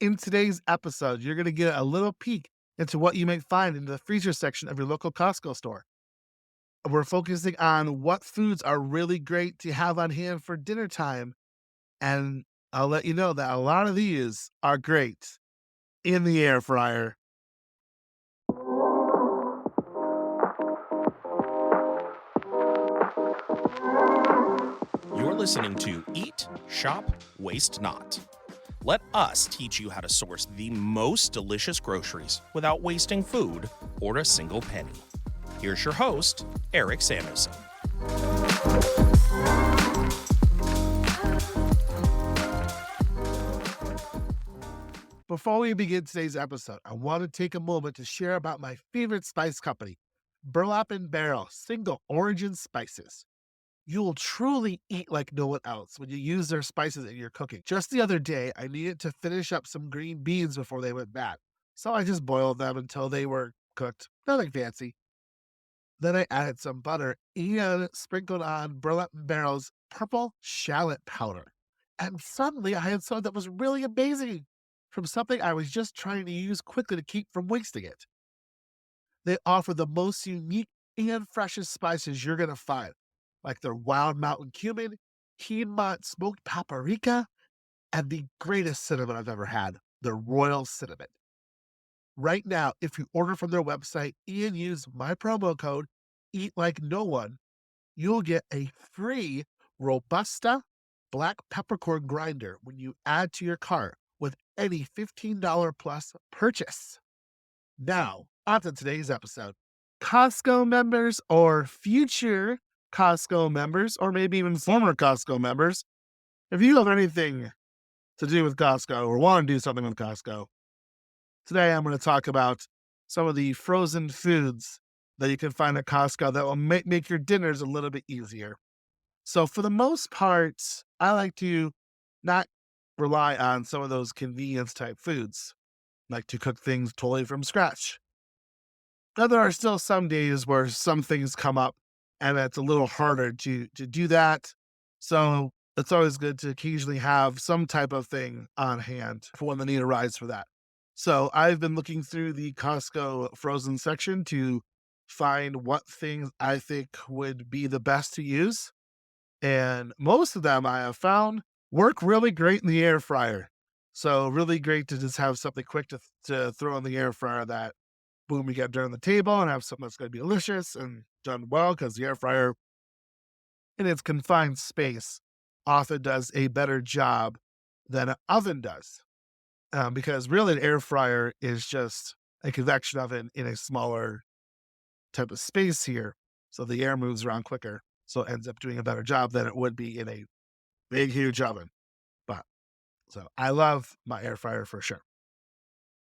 In today's episode, you're going to get a little peek into what you may find in the freezer section of your local Costco store. We're focusing on what foods are really great to have on hand for dinner time. And I'll let you know that a lot of these are great in the air fryer. You're listening to Eat, Shop, Waste Not. Let us teach you how to source the most delicious groceries without wasting food or a single penny. Here's your host, Eric Samuelson. Before we begin today's episode, I want to take a moment to share about my favorite spice company, Burlap and Barrel Single Origin Spices. You'll truly eat like no one else when you use their spices in your cooking. Just the other day, I needed to finish up some green beans before they went bad. So I just boiled them until they were cooked. Nothing fancy. Then I added some butter and sprinkled on Burlap and Barrel's purple shallot powder. And suddenly I had something that was really amazing from something I was just trying to use quickly to keep from wasting it. They offer the most unique and freshest spices you're going to find, like their wild mountain cumin, Piedmont smoked paprika, and the greatest cinnamon I've ever had, the royal cinnamon. Right now, if you order from their website and use my promo code Eat Like No One, you'll get a free Robusta black peppercorn grinder when you add to your cart with any $15 plus purchase. Now, on to today's episode. Costco members or future Costco members, or maybe even former Costco members, if you have anything to do with Costco or want to do something with Costco, today I'm going to talk about some of the frozen foods that you can find at Costco that will make your dinners a little bit easier. So, for the most part, I like to not rely on some of those convenience type foods, like to cook things totally from scratch. Now, there are still some days where some things come up and it's a little harder to do that. So it's always good to occasionally have some type of thing on hand for when the need arises for that. So I've been looking through the Costco frozen section to find what things I think would be the best to use. And most of them I have found work really great in the air fryer. So really great to just have something quick to throw in the air fryer that boom, you get dinner on the table and have something that's going to be delicious and done well because the air fryer, in its confined space, often does a better job than an oven does. Because really, an air fryer is just a convection oven in a smaller type of space here. So the air moves around quicker. So it ends up doing a better job than it would be in a big, huge oven. But so I love my air fryer for sure.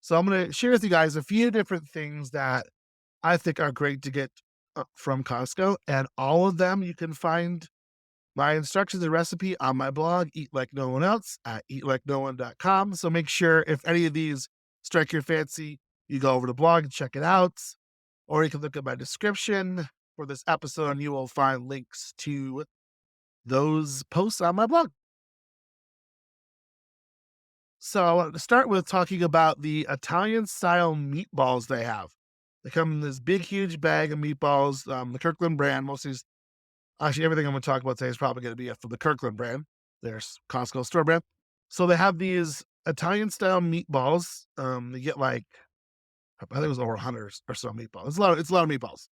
So I'm going to share with you guys a few different things that I think are great to get from Costco, and all of them you can find my instructions and recipe on my blog, Eat Like No One Else at eatlikenoone.com. So make sure if any of these strike your fancy, you go over to the blog and check it out, or you can look at my description for this episode and you will find links to those posts on my blog. So I wanted to start with talking about the Italian style meatballs they have. They come in this big, huge bag of meatballs, the Kirkland brand. Most of these, actually, everything I'm going to talk about today is probably going to be from the Kirkland brand. There's Costco store brand. So they have these Italian style meatballs. You get like, I think it was over 100 or so meatballs. It's a lot of meatballs.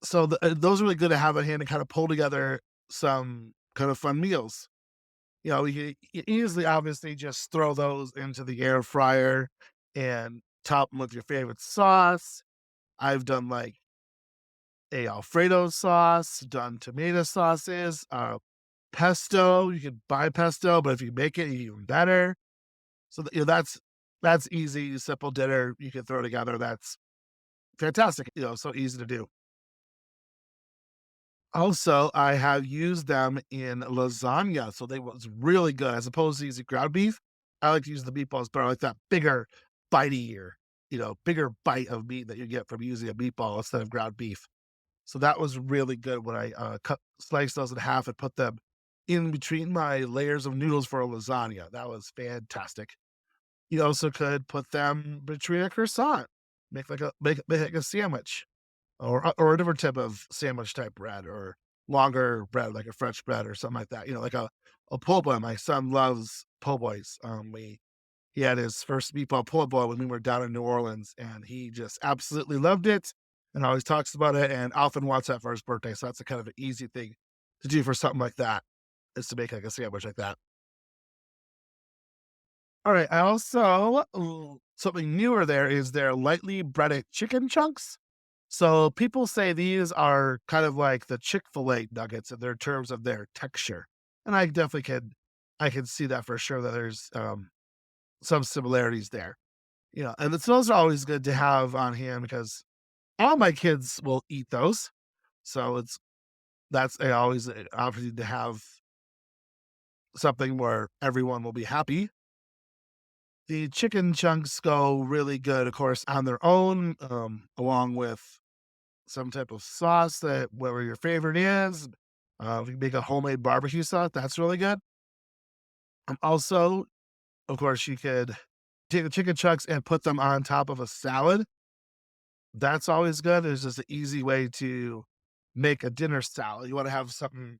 So those are really good to have at hand and kind of pull together some kind of fun meals. You easily, obviously, just throw those into the air fryer and top them with your favorite sauce. I've done like a Alfredo sauce, done tomato sauces, pesto. You can buy pesto, but if you make it, even better. So that's easy, simple dinner you can throw together. That's fantastic. So easy to do. Also, I have used them in lasagna, so they was really good as opposed to using ground beef. I like to use the meatballs better, like that bigger, bitier, bigger bite of meat that you get from using a meatball instead of ground beef. So that was really good when I sliced those in half and put them in between my layers of noodles for a lasagna. That was fantastic. You also could put them between a croissant, make like a sandwich, or a different type of sandwich type bread, or longer bread like a French bread or something like that. Like a po' boy. My son loves po' boys. We He had his first meatball po' boy when we were down in New Orleans, and he just absolutely loved it, and always talks about it, and often wants that for his birthday. So that's a kind of an easy thing to do for something like that, is to make like a sandwich like that. All right. I also something newer there is their lightly breaded chicken chunks. So people say these are kind of like the Chick-fil-A nuggets in their terms of their texture. And I can see that for sure that there's some similarities there. And those are always good to have on hand because all my kids will eat those. So that's always an opportunity to have something where everyone will be happy. The chicken chunks go really good, of course, on their own, along with some type of sauce that whatever your favorite is. If you make a homemade barbecue sauce, that's really good. Also, of course, you could take the chicken chunks and put them on top of a salad. That's always good. It's just an easy way to make a dinner salad. You want to have something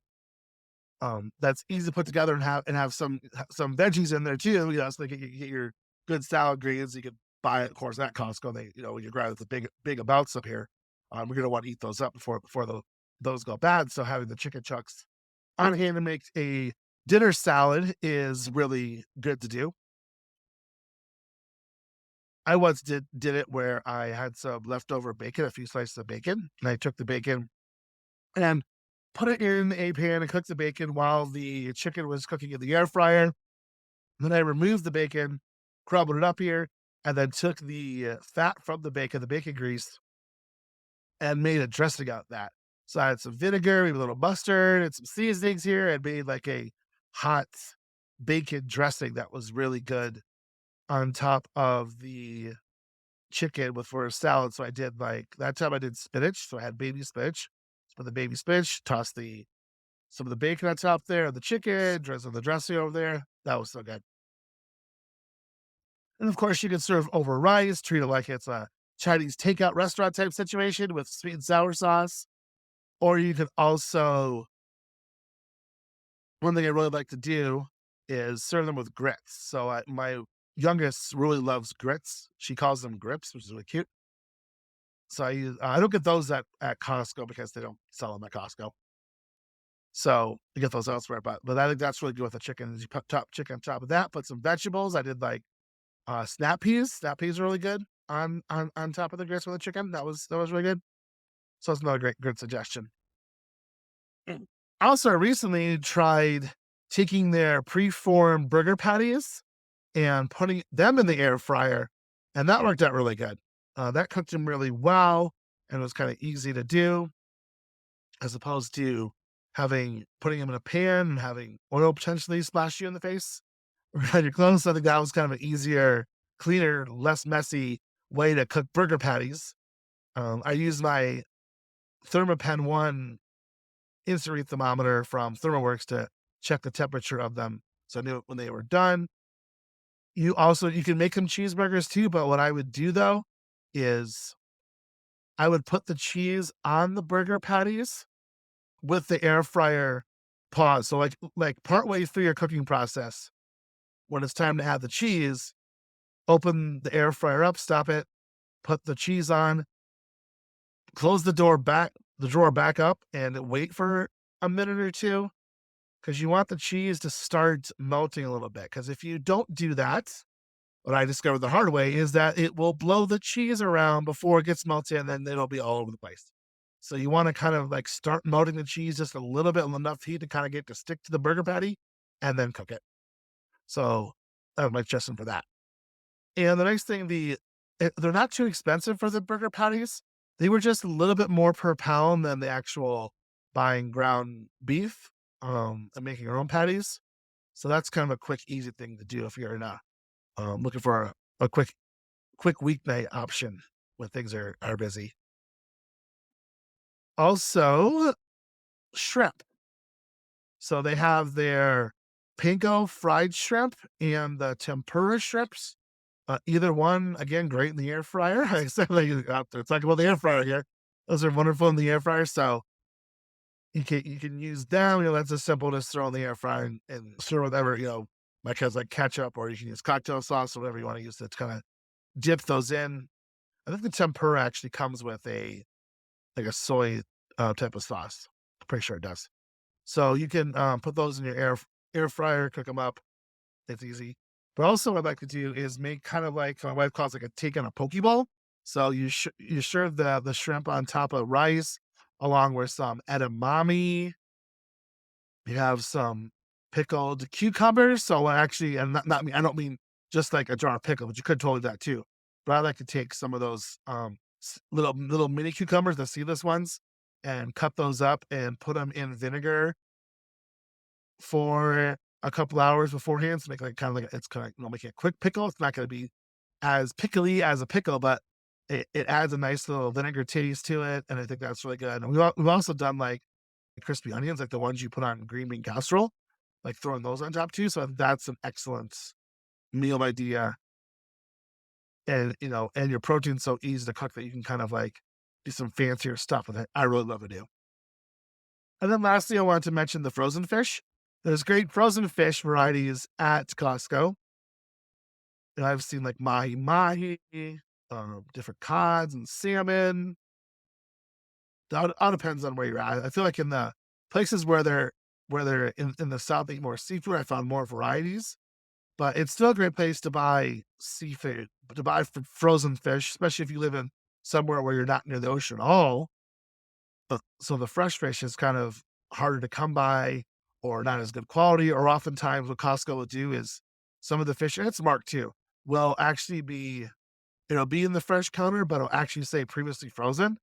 that's easy to put together and have some veggies in there too. So you get your good salad greens. You could buy it, of course, at Costco. When you grab the big amounts up here, we're gonna want to eat those up before those go bad. So having the chicken chunks on hand to make a dinner salad is really good to do. I once did it where I had some leftover bacon, a few slices of bacon, and I took the bacon and put it in a pan and cooked the bacon while the chicken was cooking in the air fryer. Then I removed the bacon, crumbled it up here, and then took the fat from the bacon grease, and made a dressing out of that. So I had some vinegar, maybe a little mustard, and some seasonings here, and made like a hot bacon dressing that was really good on top of the chicken with for a salad. So I did like that time I did spinach. So I had baby spinach. So the baby spinach, toss the some of the bacon on top there, the chicken, drizzle the dressing over there. That was so good. And of course, you can serve over rice, treat it like it's a Chinese takeout restaurant type situation with sweet and sour sauce. Or you could also, one thing I really like to do is serve them with grits. So my youngest really loves grits. She calls them grips, which is really cute. So I don't get those at Costco because they don't sell them at Costco. So you get those elsewhere, but I think that's really good with the chicken. Is you put top chicken on top of that, put some vegetables. I did like snap peas. Snap peas are really good on top of the grits with the chicken. That was really good. So it's another great good suggestion. Mm. Also, I recently tried taking their preformed burger patties and putting them in the air fryer, and that worked out really good. That cooked them really well, and it was kind of easy to do as opposed to putting them in a pan and having oil potentially splash you in the face around your clothes. So I think that was kind of an easier, cleaner, less messy way to cook burger patties. I used my Thermapen One instant read thermometer from ThermoWorks to check the temperature of them, so I knew when they were done. You can make them cheeseburgers too, but what I would do though is I would put the cheese on the burger patties with the air fryer pause. So like partway through your cooking process, when it's time to add the cheese, open the air fryer up, stop it, put the cheese on, close the drawer back up, and wait for a minute or two because you want the cheese to start melting a little bit. Because if you don't do that, what I discovered the hard way is that it will blow the cheese around before it gets melted, and then it'll be all over the place. So you want to kind of like start melting the cheese just a little bit, enough heat to kind of get to stick to the burger patty, and then cook it. So that was my suggestion for that. And the next thing, they're not too expensive for the burger patties. They were just a little bit more per pound than the actual buying ground beef, and making your own patties. So that's kind of a quick, easy thing to do if you're looking for a quick weeknight option when things are busy. Also, shrimp. So they have their panko fried shrimp and the tempura shrimps. Either one, again, great in the air fryer. I said like out there, talking about the air fryer here. Those are wonderful in the air fryer. So you can use them. That's as simple as throw in the air fryer and stir whatever, like has like ketchup, or you can use cocktail sauce or whatever you want to use to kind of dip those in. I think the tempura actually comes with a soy type of sauce. I'm pretty sure it does. So you can put those in your air fryer, cook them up. It's easy. But also, what I like to do is make kind of like my wife calls like a take on a poke bowl. So you serve the shrimp on top of rice, along with some edamame. You have some pickled cucumbers. So actually, and not me, I don't mean just like a jar of pickle, but you could totally do that too. But I like to take some of those little mini cucumbers, the seedless ones, and cut those up and put them in vinegar for a couple hours beforehand to make like kind of like it's kind of making a quick pickle. It's not going to be as pickly as a pickle, but it adds a nice little vinegar taste to it, and I think that's really good. And we've also done like crispy onions, like the ones you put on green bean casserole, like throwing those on top too. So that's an excellent meal idea. And and your protein's so easy to cook that you can kind of like do some fancier stuff with it. I really love to do. And then lastly, I wanted to mention the frozen fish. There's great frozen fish varieties at Costco. And I've seen like mahi mahi, different cods and salmon. All depends on where you're at. I feel like in the places where they're in the south eat more seafood, I found more varieties. But it's still a great place to buy seafood, to buy frozen fish, especially if you live in somewhere where you're not near the ocean at all. So the fresh fish is kind of harder to come by or not as good quality. Or oftentimes what Costco will do is some of the fish, and it's marked too, will actually be, be in the fresh counter, but it'll actually say previously frozen.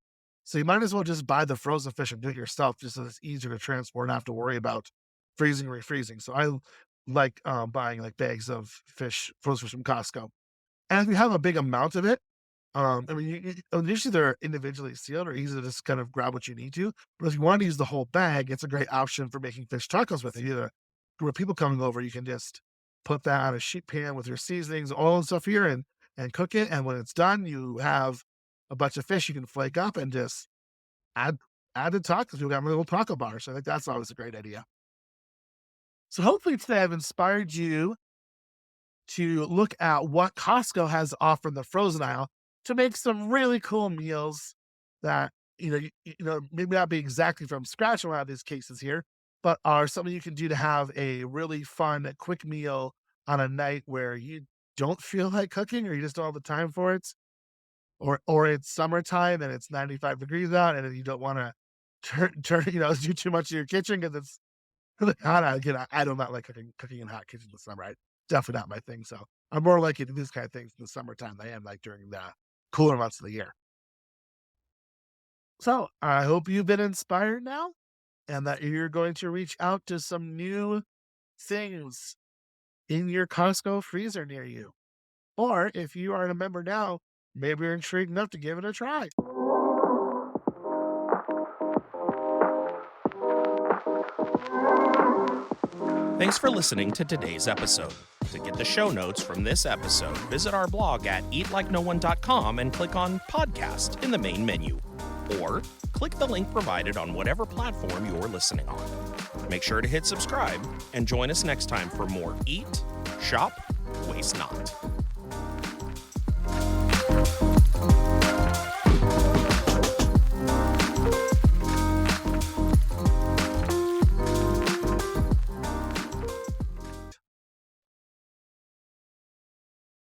So you might as well just buy the frozen fish and do it yourself, just so it's easier to transport and not have to worry about freezing, refreezing. So I like buying like bags of frozen fish from Costco. And if you have a big amount of it, I mean, usually they're individually sealed or easy to just kind of grab what you need to. But if you want to use the whole bag, it's a great option for making fish tacos with it. Either group of people coming over, you can just put that on a sheet pan with your seasonings, oil and stuff here, and cook it. And when it's done, you have a bunch of fish you can flake up and just add add to tacos. You've got a little taco bar. So I think that's always a great idea. So hopefully today I've inspired you to look at what Costco has to offer in the frozen aisle to make some really cool meals that, maybe not be exactly from scratch in a lot of these cases here, but are something you can do to have a really fun, quick meal on a night where you don't feel like cooking or you just don't have the time for it. Or it's summertime and it's 95 degrees out and you don't want to do too much in your kitchen because it's really hot out. Again, I do not like cooking in hot kitchens in the summer. Definitely not my thing. So I'm more likely to do these kind of things in the summertime than I am like during the cooler months of the year. So I hope you've been inspired now and that you're going to reach out to some new things in your Costco freezer near you. Or if you are a member now, maybe you're intrigued enough to give it a try. Thanks for listening to today's episode. To get the show notes from this episode, visit our blog at eatlikenoone.com and click on Podcast in the main menu. Or click the link provided on whatever platform you're listening on. Make sure to hit subscribe and join us next time for more Eat, Shop, Waste Not.